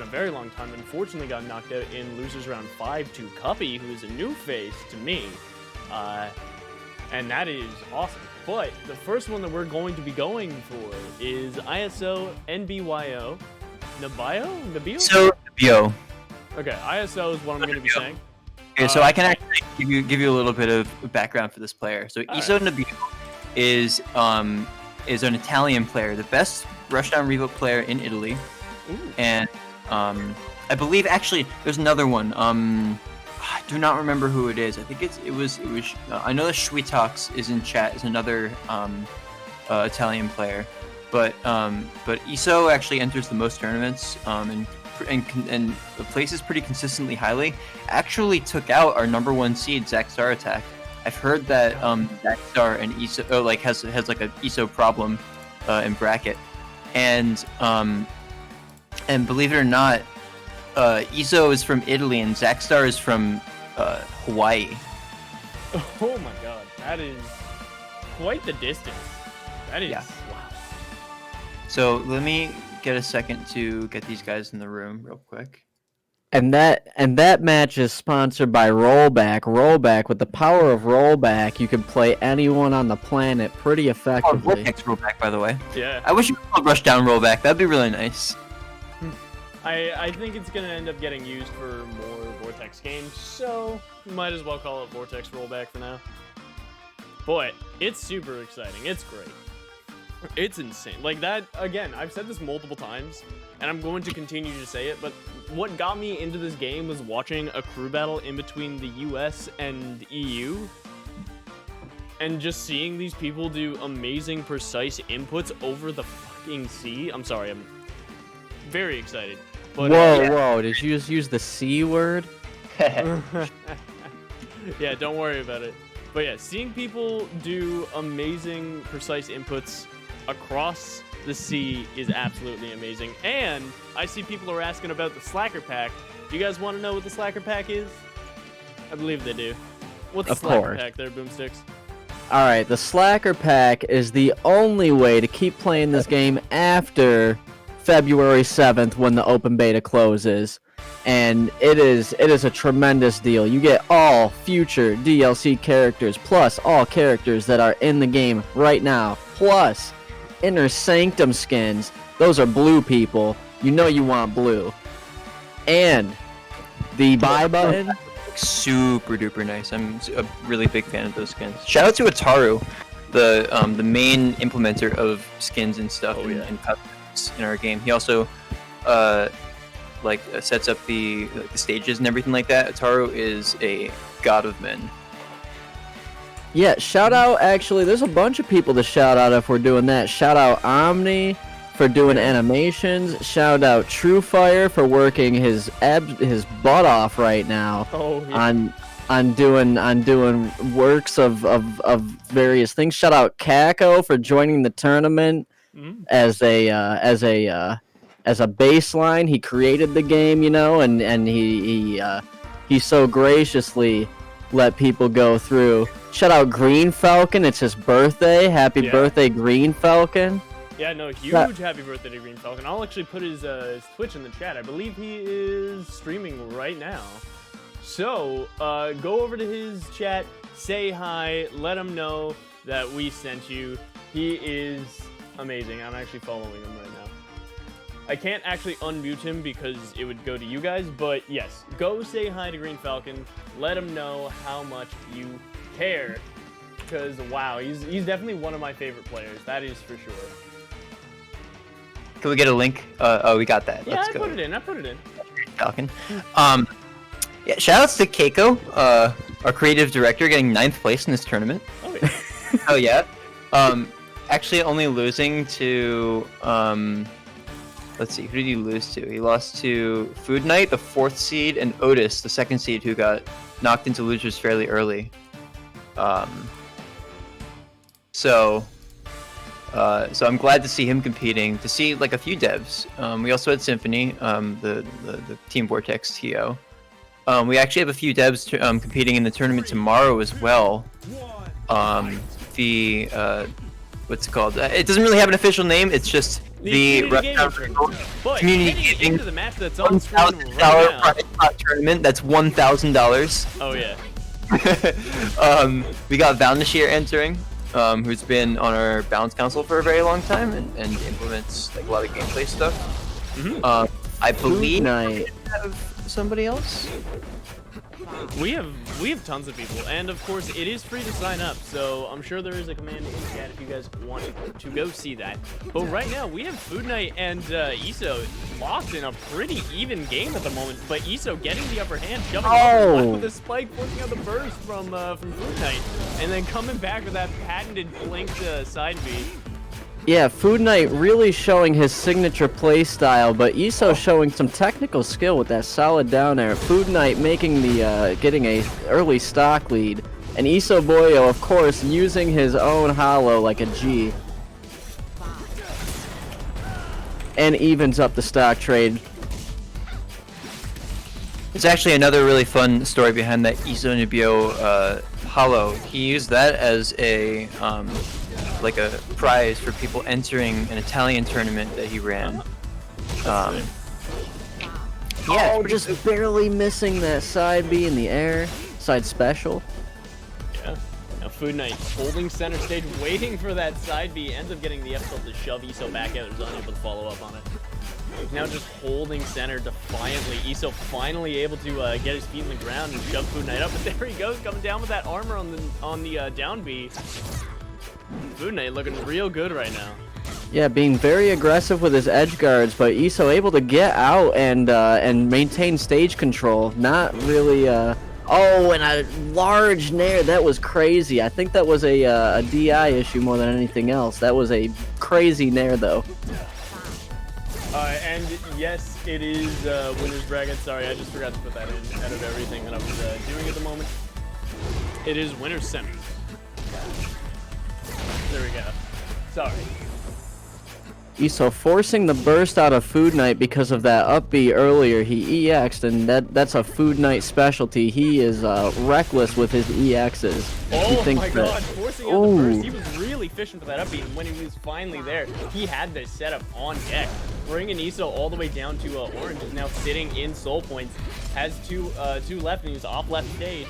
very long time. Unfortunately, got knocked out in losers round 5 to Cuppy, who is a new face to me. And that is awesome. But the first one that we're going to be going for is ISO NBYO. Nabio? So, Nabio. Okay, ISO is what I'm going to be saying. Okay, so I can actually give you a little bit of background for this player. So Iso Nabio is an Italian player, the best Rushdown Revoke player in Italy. Ooh. And I believe actually there's another one. I do not remember who it is. I think it was. I know that Schwitox is in chat. Is another Italian player, but Iso actually enters the most tournaments and places pretty consistently highly. Actually took out our #1 seed Zach Star Attack. I've heard that Zach Star and Iso has like a Iso problem in bracket, and believe it or not, Iso is from Italy and Zach Star is from Hawaii. Oh my god, that is quite the distance. That is, wow. So let me get a second to get these guys in the room real quick. And that match is sponsored by Rollback. Rollback, with the power of Rollback, you can play anyone on the planet pretty effectively. Vortex Rollback, by the way. Yeah. I wish you could rush down Rollback. That'd be really nice. I think it's going to end up getting used for more Vortex games, so might as well call it Vortex Rollback for now. Boy, it's super exciting. It's great. It's insane. Like that, again, I've said this multiple times, and I'm going to continue to say it, but what got me into this game was watching a crew battle in between the US and EU, and just seeing these people do amazing, precise inputs over the fucking sea. I'm sorry, I'm very excited. But, whoa, did you just use the C word? Yeah, don't worry about it. But yeah, seeing people do amazing, precise inputs across the sea is absolutely amazing. And I see people are asking about the Slacker Pack. Do you guys want to know what the Slacker Pack is? I believe they do. What's the Slacker Pack there, Boomsticks? Alright, the Slacker Pack is the only way to keep playing this game after February 7th when the open beta closes. And it is a tremendous deal. You get all future DLC characters, plus all characters that are in the game right now, plus Inner Sanctum skins. Those are blue, people. You know you want blue. And the buy button, super duper nice. I'm a really big fan of those skins. Shout out to Ataru, the main implementer of skins and stuff and customs in our game. He also sets up the stages and everything like that. Ataru is a god of men. Yeah, shout out, actually, there's a bunch of people to shout out if we're doing that. Shout out Omni for doing animations. Shout out Truefire for working his butt off right now on doing works of various things. Shout out Kako for joining the tournament as a baseline. He created the game, and he so graciously let people go through. Shout out Green Falcon, it's his birthday. Happy birthday, Green Falcon. Yeah, no, huge happy birthday to Green Falcon. I'll actually put his Twitch in the chat. I believe he is streaming right now. So, go over to his chat, say hi, let him know that we sent you. He is amazing. I'm actually following him right now. I can't actually unmute him because it would go to you guys, but yes, go say hi to Green Falcon. Let him know how much you care, because wow, he's definitely one of my favorite players. That is for sure. Can we get a link? Oh, we got that. Yeah, Let's I go. put it in. Falcon. Yeah, shoutouts to Keiko, our creative director, getting 9th place in this tournament. Oh yeah. Oh yeah. Actually, only losing to let's see, who did he lose to? He lost to Foodknight, the 4th seed, and Otis, the 2nd seed, who got knocked into losers fairly early. So I'm glad to see him competing, to see like a few devs. We also had Symphony, the Team Vortex TO. We actually have a few devs competing in the tournament tomorrow as well. What's it called? It doesn't really have an official name. It's just The the Gaming Tournament. But community heading gaming into the match that's on screen $1,000 right now. prize pot tournament. That's $1,000. Oh yeah. We got Valnashir entering, who's been on our balance council for a very long time and implements like a lot of gameplay stuff. I believe Foodknight. we have somebody else. We have tons of people, and of course it is free to sign up, so I'm sure there is a command in chat if you guys want to go see that. But right now we have Foodknight and Iso locked in a pretty even game at the moment, but Iso getting the upper hand, jumping up with a spike, forcing out the burst from Foodknight, and then coming back with that patented flanked side B. Yeah, Foodknight really showing his signature play style, but Iso showing some technical skill with that solid down air. Foodknight making the getting a early stock lead, and Iso Boyo, of course, using his own hollow like a G, and evens up the stock trade. There's actually another really fun story behind that Iso Nibio hollow. He used that as a like a prize for people entering an Italian tournament that he ran. Yeah, Oh, just barely missing that side B in the air, side special. Yeah. Now Foodknight holding center stage, waiting for that side B, ends up getting the F tilt to shove Iso back out. There's unable to follow up on it. Now just holding center defiantly. Iso finally able to get his feet in the ground and shove Foodknight up, but there he goes, coming down with that armor on the down B. Foodknight looking real good right now. Yeah, being very aggressive with his edge guards, but Iso able to get out and maintain stage control. Not really. Oh, and a large nair. That was crazy. I think that was a DI issue more than anything else. That was a crazy nair though. And yes, it is winner's bracket. Sorry, I just forgot to put that in out of everything that I was doing at the moment. It is winner's semi. There we go. Sorry. Iso forcing the burst out of Foodknight because of that up B earlier. He EX'd, and that's a Foodknight specialty. He is reckless with his EXs. Oh my god, forcing out the burst. He was really fishing for that up B, and when he was finally there, he had this setup on deck. Bringing Iso all the way down to orange, is now sitting in soul points. Has two left, and he's off left stage.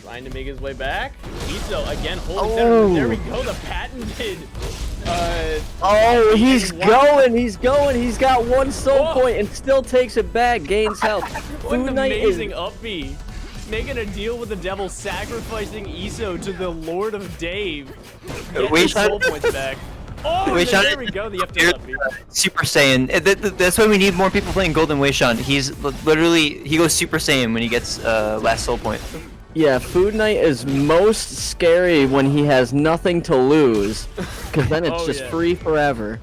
Trying to make his way back. Iso again holding center. There we go, the patented. He's going. He's got one soul point and still takes it back, gains health. What an amazing up B. Making a deal with the devil, sacrificing Iso to the Lord of Dave. Getting his soul points back. Oh, there we go, the FT up B. Super Saiyan. That's why we need more people playing Golden Wayshan. He's literally, he goes Super Saiyan when he gets last soul point. Yeah, Foodknight is most scary when he has nothing to lose, because then it's just free forever.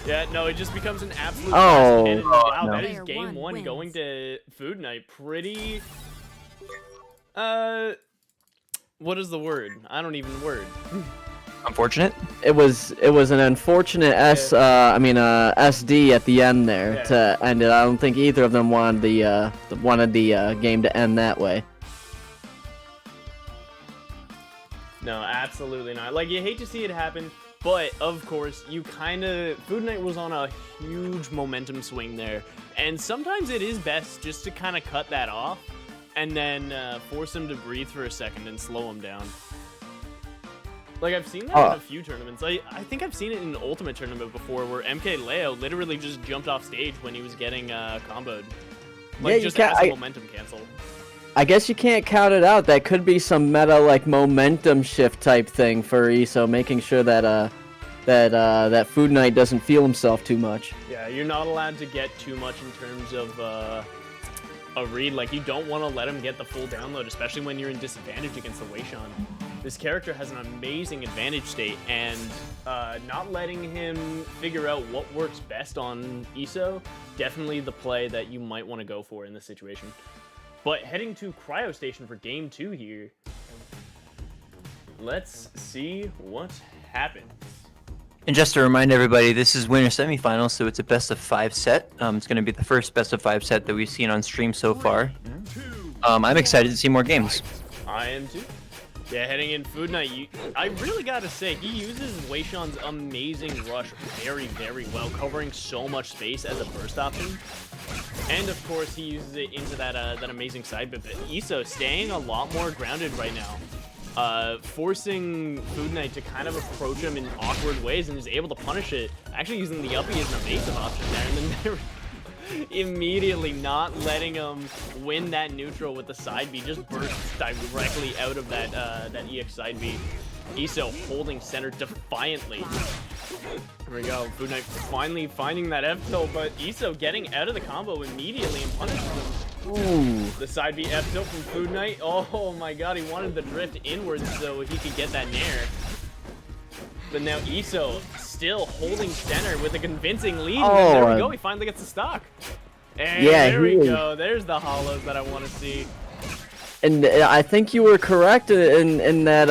Yeah, no, it just becomes an absolute wow, that is game one going to Foodknight. Pretty, what is the word? I don't even word. Unfortunate. It was an unfortunate SD at the end there to end it. I don't think either of them wanted the game to end that way. No, absolutely not. Like, you hate to see it happen, but of course, Foodknight was on a huge momentum swing there, and sometimes it is best just to kind of cut that off, and then force him to breathe for a second and slow him down. Like, I've seen that in a few tournaments. I think I've seen it in an Ultimate tournament before, where MK Leo literally just jumped off stage when he was getting comboed. Like, just as a momentum cancel. I guess you can't count it out. That could be some meta, like, momentum shift type thing for Iso, making sure that that Foodknight doesn't feel himself too much. Yeah, you're not allowed to get too much in terms of a read. Like, you don't want to let him get the full download, especially when you're in disadvantage against the Wayshan. This character has an amazing advantage state, and not letting him figure out what works best on Iso, definitely the play that you might want to go for in this situation. But heading to Cryo Station for Game 2 here. Let's see what happens. And just to remind everybody, this is winner semifinals, so it's a best of 5 set. It's going to be the first best of 5 set that we've seen on stream so far. I'm excited to see more games. I am too. Yeah, heading in Foodknight, I really gotta say, he uses Wei Shan's amazing rush very, very well, covering so much space as a burst option. And of course, he uses it into that amazing side bit. But Iso staying a lot more grounded right now, forcing Foodknight to kind of approach him in awkward ways, and is able to punish it. Actually using the uppie as an evasive option there, and then they're immediately not letting him win that neutral with the side B. Just bursts directly out of that EX side B. Iso holding center defiantly. Here we go. Foodknight finally finding that F tilt, but Iso getting out of the combo immediately and punishes him. Ooh. The side B F tilt from Foodknight. Oh my god, he wanted the drift inwards so he could get that nair. But now Iso still holding center with a convincing lead. And then there we go. He finally gets the stock. And yeah, there we go. There's the hollows that I want to see. And I think you were correct in that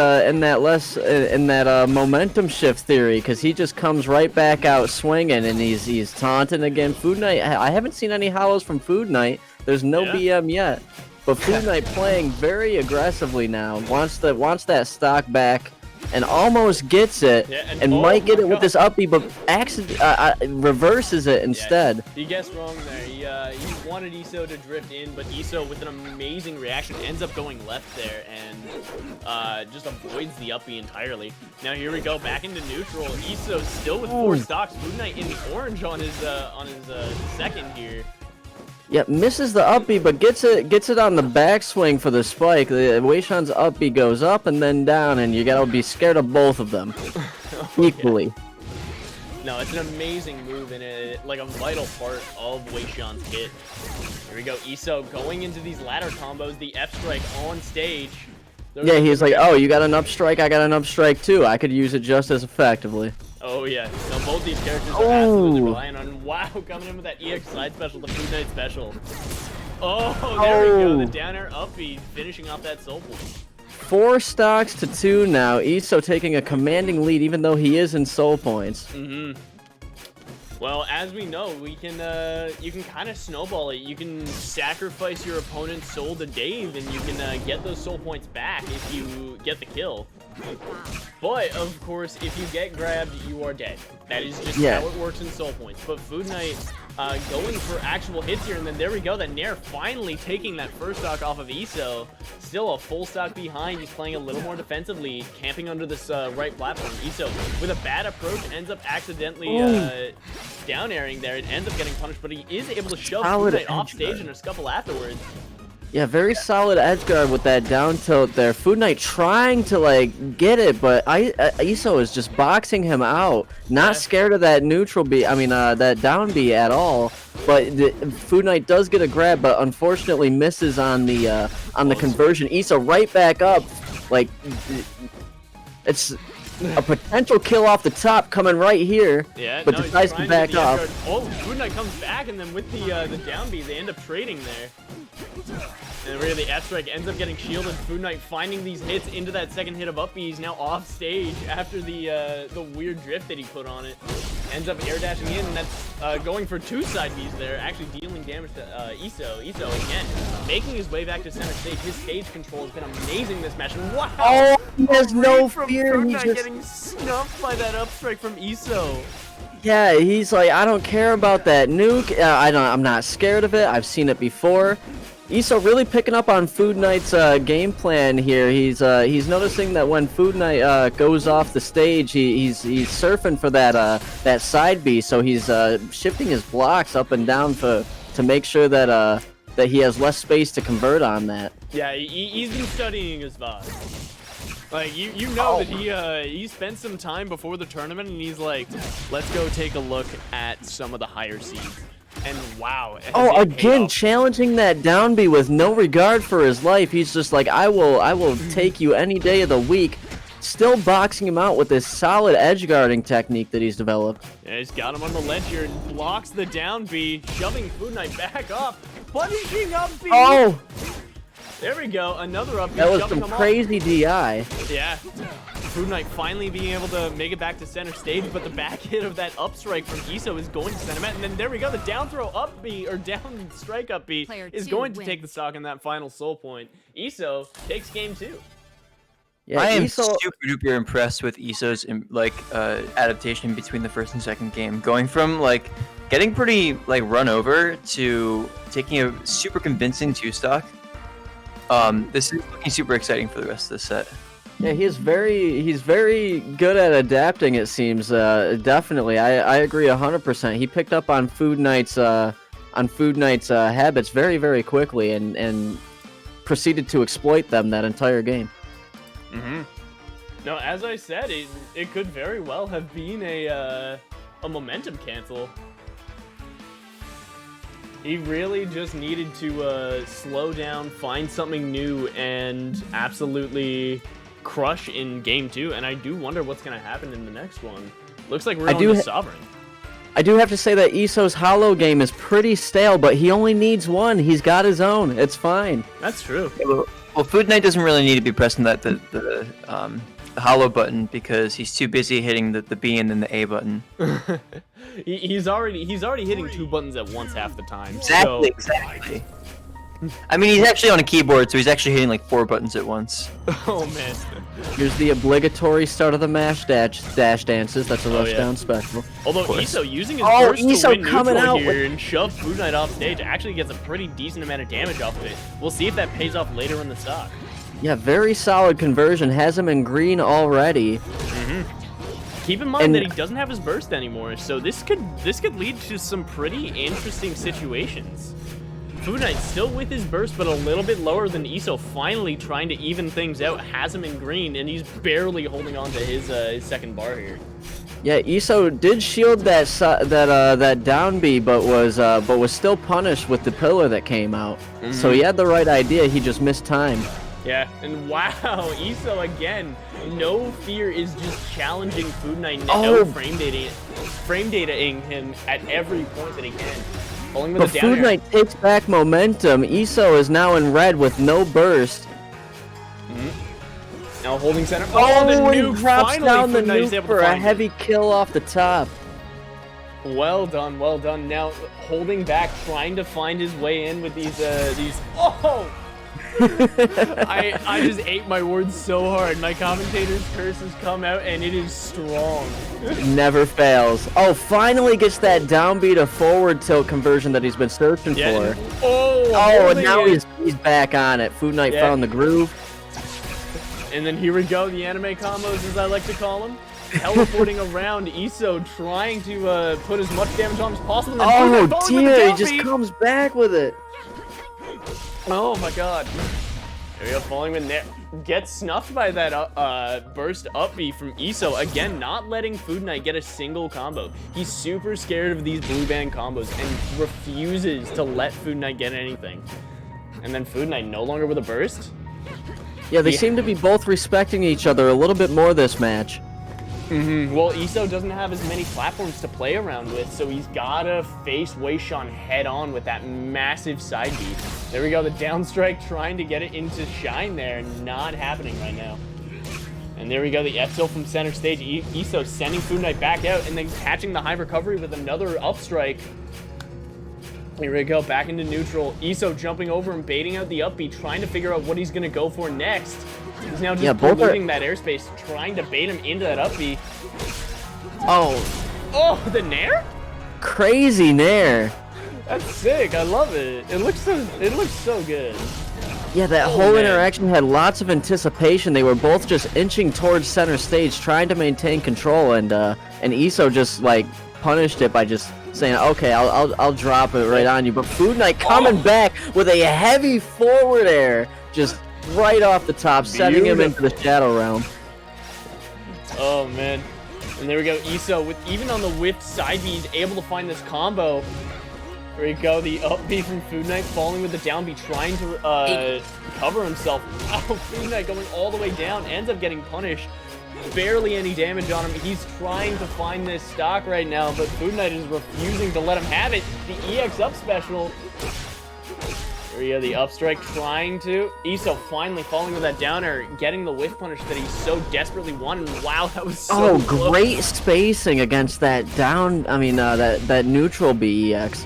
momentum shift theory, because he just comes right back out swinging, and he's taunting again. Foodknight, I haven't seen any hollows from Foodknight. There's no BM yet, but Foodknight playing very aggressively now. Wants that stock back, and almost gets it, and might get it with this uppie, but reverses it instead. Yeah, he guessed wrong there. He wanted Iso to drift in, but Iso, with an amazing reaction, ends up going left there and just avoids the uppie entirely. Now here we go, back into neutral. Iso still with 4 stocks. Foodknight in the orange on his second here. Yep, misses the uppie, but gets it on the backswing for the spike. The Wei Shan's uppie goes up and then down, and you gotta be scared of both of them equally. No, it's an amazing move and like a vital part of Wei Shan's hit. Here we go, Iso going into these ladder combos, the F strike on stage. Yeah, he's like, oh, you got an up strike, I got an up strike too. I could use it just as effectively. Oh yeah, so both these characters are absolutely relying on, wow, coming in with that EX side special, the Foodknight special. Oh, there we go, the down air uppie, finishing off that soul point. 4 stocks to 2 now. Iso taking a commanding lead, even though he is in soul points. Well, as we know, you can kind of snowball it. You can sacrifice your opponent's soul to Dave, and you can get those soul points back if you get the kill. But, of course, if you get grabbed, you are dead. That is just how it works in soul points. But Foodknight going for actual hits here, and then there we go. That Nair finally taking that first stock off of Iso. Still a full stock behind. He's playing a little more defensively, camping under this right platform. Iso, with a bad approach, ends up accidentally down airing there. It ends up getting punished, but he is able to shove Foodknight off stage in a scuffle afterwards. Yeah, very solid edge guard with that down tilt there. Foodknight trying to like get it, but Iso is just boxing him out. Not scared of that neutral B, that down B at all. But Foodknight does get a grab, but unfortunately misses on the conversion. Iso right back up, like it's a potential kill off the top coming right here. Yeah, but decides to back off. Oh, Foodknight comes back, and then with the down B, they end up trading there. And really, the F strike ends up getting shielded. Foodknight finding these hits into that second hit of up B. He's now off stage after the weird drift that he put on it. Ends up air dashing in, and that's going for 2 side Bs there, actually dealing damage to Iso. Iso again making his way back to center stage. His stage control has been amazing this match. And wow! Oh, there's no fear. Foodknight getting snuffed by that up strike from Iso. Yeah, he's like, I don't care about that nuke. I'm not scared of it. I've seen it before. Iso really picking up on Foodknight's game plan here. He's noticing that when Foodknight goes off the stage, he's surfing for that side B. So he's shifting his blocks up and down to make sure that he has less space to convert on that. Yeah, he's been studying his VOD. Like, you know that he spent some time before the tournament, and he's like, let's go take a look at some of the higher seeds. And wow. Oh, again, challenging that down B with no regard for his life. He's just like, I will take you any day of the week. Still boxing him out with this solid edge guarding technique that he's developed. Yeah, he's got him on the ledge here and blocks the down B, shoving Foodknight back up, punishing up B. Oh! There we go, another up B. That was some crazy DI. Yeah. Foodknight finally being able to make it back to center stage, but the back hit of that up strike from Iso is going to center mat, and then there we go, the down throw up B, or down strike up B, is going to take the stock in that final soul point. Iso takes game 2. Yeah, I am Iso, super duper impressed with Iso's adaptation between the first and second game, going from like getting pretty like run over to taking a super convincing 2-stock. This is looking super exciting for the rest of the set. yeah, he's very good at adapting. It seems definitely. I agree 100%. He picked up on Foodknight's habits very very quickly and proceeded to exploit them that entire game. Mm-hmm. No, as I said, it could very well have been a momentum cancel. He really just needed to slow down, find something new, and absolutely crush in game 2. And I do wonder what's going to happen in the next one. Looks like we're on the Sovereign. I do have to say that Iso's Hollow game is pretty stale, but he only needs one. He's got his own. It's fine. That's true. Well, Foodknight doesn't really need to be pressing the hollow button because he's too busy hitting the B and then the A button. he's already hitting 2 buttons at once half the time. Exactly. I mean, he's actually on a keyboard, so he's actually hitting like 4 buttons at once. Oh man. Here's the obligatory start of the mash dash dances. That's a rushdown yeah. special. Although Iso using his burst Iso to win coming neutral out here and shove Foodknight off stage actually gets a pretty decent amount of damage off of it. We'll see if that pays off later in the stock. Yeah, very solid conversion. Has him in green already. Keep in mind that he doesn't have his burst anymore, so this could lead to some pretty interesting situations. Foodknight still with his burst, but a little bit lower than Iso, finally trying to even things out, has him in green, and he's barely holding on to his second bar here. Yeah, Iso did shield that down B, but was still punished with the pillar that came out. So he had the right idea. He just missed time. Yeah, and wow, Iso again, no fear is just challenging Foodknight now, frame dataing him at every point that he can. Pulling with But a down air. Foodknight takes back momentum. Iso is now in red with no burst. Now holding center. The nuke! drops Finally, down the Foodknight is nuke able for to a find it. heavy kill off the top. Well done, well done. Now holding back, trying to find his way in with these. Oh! I just ate my words so hard. My commentator's curse has come out, and it is strong. Never fails. Oh, finally gets that down B to forward tilt conversion that he's been searching for. And, and now he's back on it. Foodknight found the groove. And then here we go, the anime combos, as I like to call them. Teleporting around, Iso trying to put as much damage on him as possible. Oh dear, he just comes back with it. Oh my god. There we go, falling with there. Gets snuffed by that burst up B from Iso. Again, not letting Foodknight get a single combo. He's super scared of these blue band combos and refuses to let Foodknight get anything. And then Foodknight no longer with a burst. Yeah, they seem to be both respecting each other a little bit more this match. Well, Iso doesn't have as many platforms to play around with, so he's gotta face Weishan head on with that massive side B. There we go, the down strike trying to get it into shine there, not happening right now. And there we go, the F tilt from center stage. Iso sending Foodknight back out and then catching the high recovery with another up strike. Here we go, back into neutral. Iso jumping over and baiting out the up B, trying to figure out what he's gonna go for next. He's now just polluting that airspace, trying to bait him into that up B. Oh, the nair? Crazy nair. That's sick. I love it. It looks so good. Yeah, that whole interaction had lots of anticipation. They were both just inching towards center stage, trying to maintain control, and Iso just like punished it by just saying, "Okay, I'll drop it right on you." But Foodknight coming back with a heavy forward air, just right off the top, sending him into the shadow realm. Oh man. And there we go, Iso with even on the whiffed side B, he's able to find this combo. There we go, the up B from Foodknight falling with the down B, trying to cover himself. Oh, Foodknight going all the way down, ends up getting punished. Barely any damage on him. He's trying to find this stock right now, but Foodknight is refusing to let him have it. The EX up special. There we go, the up strike trying to. Iso finally falling with that downer, getting the whiff punish that he so desperately wanted. Wow, that was so close. Great spacing against that down, that neutral B EX.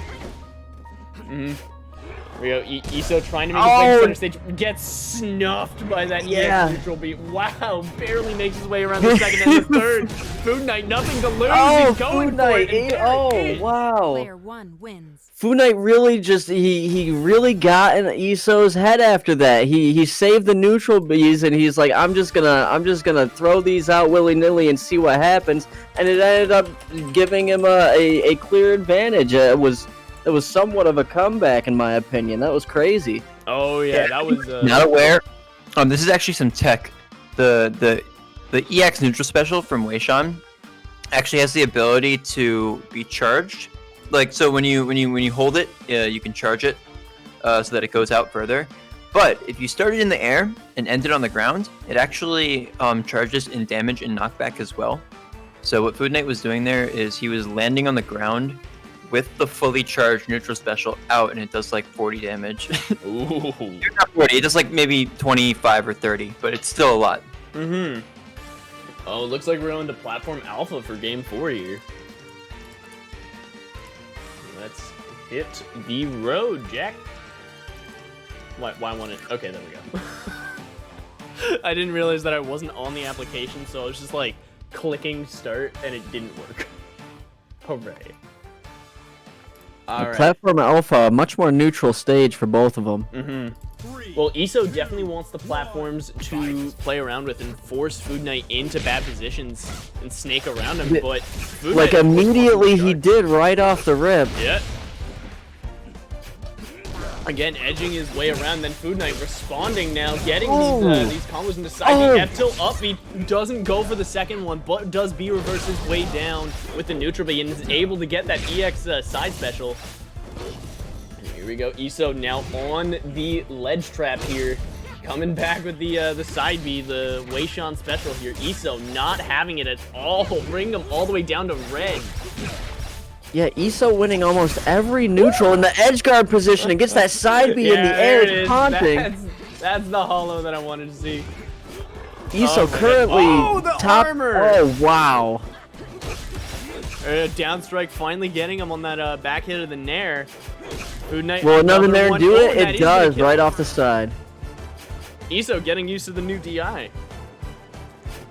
We go. Iso trying to make his way to center stage. Gets snuffed by that EX neutral beat. Wow, barely makes his way around the second and the third. Foodknight, nothing to lose. He's going for it. Wow. Player 1 wins. Foodknight really just he really got in Iso's head after that. He saved the neutral bees and he's like, I'm just gonna throw these out willy-nilly and see what happens. And it ended up giving him a clear advantage. It was somewhat of a comeback in my opinion. That was crazy. Oh yeah, that was not aware. This is actually some tech. The EX neutral special from Weishan actually has the ability to be charged. Like, so when you hold it, you can charge it so that it goes out further. But if you start it in the air and end it on the ground, it actually charges in damage and knockback as well. So what Foodknight was doing there is he was landing on the ground with the fully charged neutral special out, and it does like 40 damage. Ooh. Not 40, it does like maybe 25 or 30, but it's still a lot. Mm-hmm. Oh, looks like we're going to platform alpha for game 4 here. Let's hit the road, Jack. Why want it? Okay, there we go. I didn't realize that I wasn't on the application, so I was just like clicking start, and it didn't work. Hooray. All right. Platform Alpha, much more neutral stage for both of them. Mm-hmm. Well, Iso definitely wants the platforms to play around with and force Foodknight into bad positions and snake around him, but Foodknight, like immediately he did right off the rip. Yeah. Again, edging his way around, then Foodknight responding now, getting these combos into side B. F-tilt up, he doesn't go for the second one, but does B reverse his way down with the neutral B and is able to get that EX side special. And here we go, Iso now on the ledge trap here, coming back with the side B, the Weishan special here. Iso not having it at all, bringing him all the way down to red. Yeah, Iso winning almost every neutral in the edge guard position and gets that side B in the air. It's haunting. That's the hollow that I wanted to see. Iso currently the top. armor. Oh wow! Down strike finally getting him on that back hit of the Nair. Foodknight. Will another Nair do it? That It does right off the side. Iso getting used to the new DI.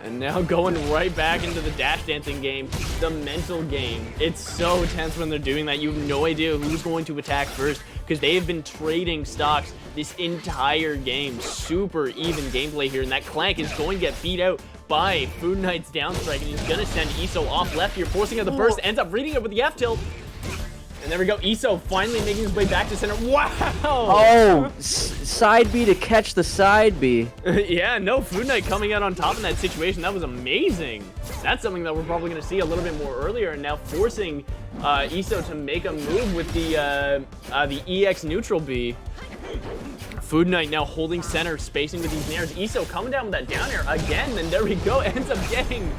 And now going right back into the dash dancing game, the mental game. It's so tense when they're doing that. You have no idea who's going to attack first because they have been trading stocks this entire game. Super even gameplay here, and that Clank is going to get beat out by Foodknight's down strike, and he's going to send Iso off left here, forcing out the burst, ends up reading it with the F-tilt. And there we go, Iso finally making his way back to center. Wow! Oh, side B to catch the side B. Yeah, no, Foodknight coming out on top in that situation. That was amazing. That's something that we're probably going to see a little bit more earlier, and now forcing Iso to make a move with the EX neutral B. Foodknight now holding center, spacing with these nairs. Iso coming down with that down air again, and there we go, ends up getting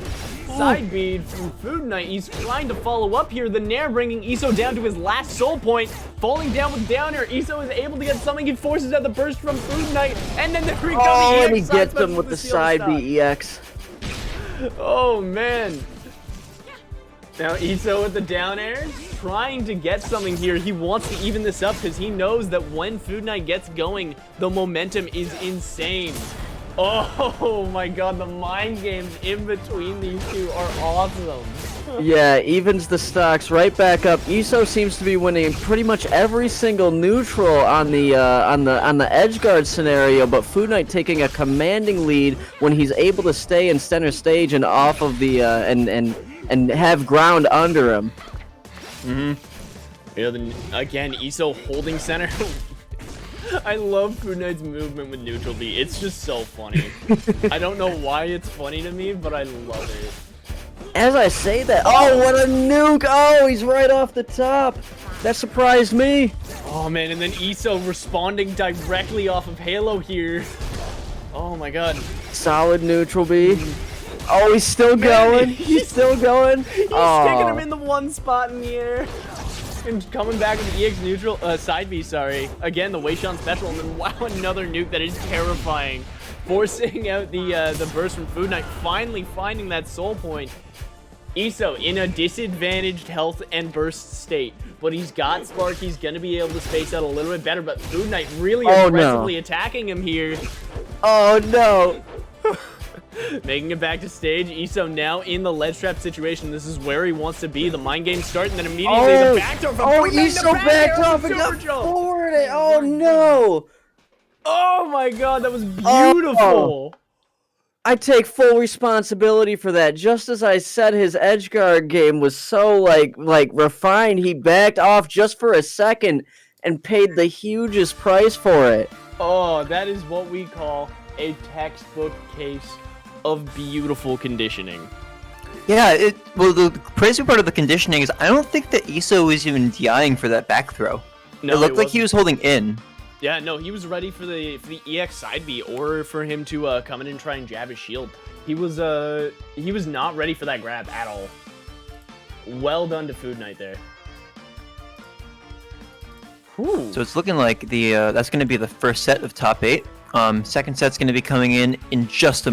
side bead from Foodknight. He's trying to follow up here. The Nair bringing Iso down to his last soul point. Falling down with down air. Iso is able to get something. He forces out the burst from Foodknight. And then there we go. Oh, and he gets him with the side B EX. Oh, man. Now Iso with the down air, trying to get something here. He wants to even this up because he knows that when Foodknight gets going, the momentum is insane. Oh my god, the mind games in between these two are awesome. Yeah, evens the stocks right back up. Iso seems to be winning pretty much every single neutral on the edge guard scenario, but Foodknight taking a commanding lead when he's able to stay in center stage and off of the and have ground under him. Yeah, then again, Iso holding center. I love Foodknight's movement with neutral B. It's just so funny. I don't know why it's funny to me, but I love it. As I say that, oh, what a nuke! Oh, he's right off the top. That surprised me. Oh man, and then Iso responding directly off of Halo here. Oh my god. Solid neutral B. Oh, he's still going. He's still going. He's sticking him in the one spot in the air. And coming back with the EX neutral, side B, sorry. Again, the Weishan special, and then wow, another nuke that is terrifying. Forcing out the burst from Foodknight, finally finding that soul point. Iso in a disadvantaged health and burst state, but he's got Spark. He's gonna be able to space out a little bit better. But Foodknight really aggressively attacking him here. Oh no! Making it back to stage. Iso now in the ledge trap situation. This is where he wants to be. The mind game start, and then immediately the backdoor from Foodknight. Iso backed off and got forward. Oh no! Oh my god, that was beautiful. Oh. I take full responsibility for that. Just as I said, his edgeguard game was so like refined. He backed off just for a second and paid the hugest price for it. Oh, that is what we call a textbook case of beautiful conditioning. Yeah, well, the crazy part of the conditioning is I don't think that Iso was even DIing for that back throw. No, it looked like he was holding in. Yeah, no, he was ready for the EX side B, or for him to come in and try and jab his shield. He was not ready for that grab at all. Well done to Foodknight there. Whew. So it's looking like that's going to be the first set of top 8. Second set's going to be coming in just a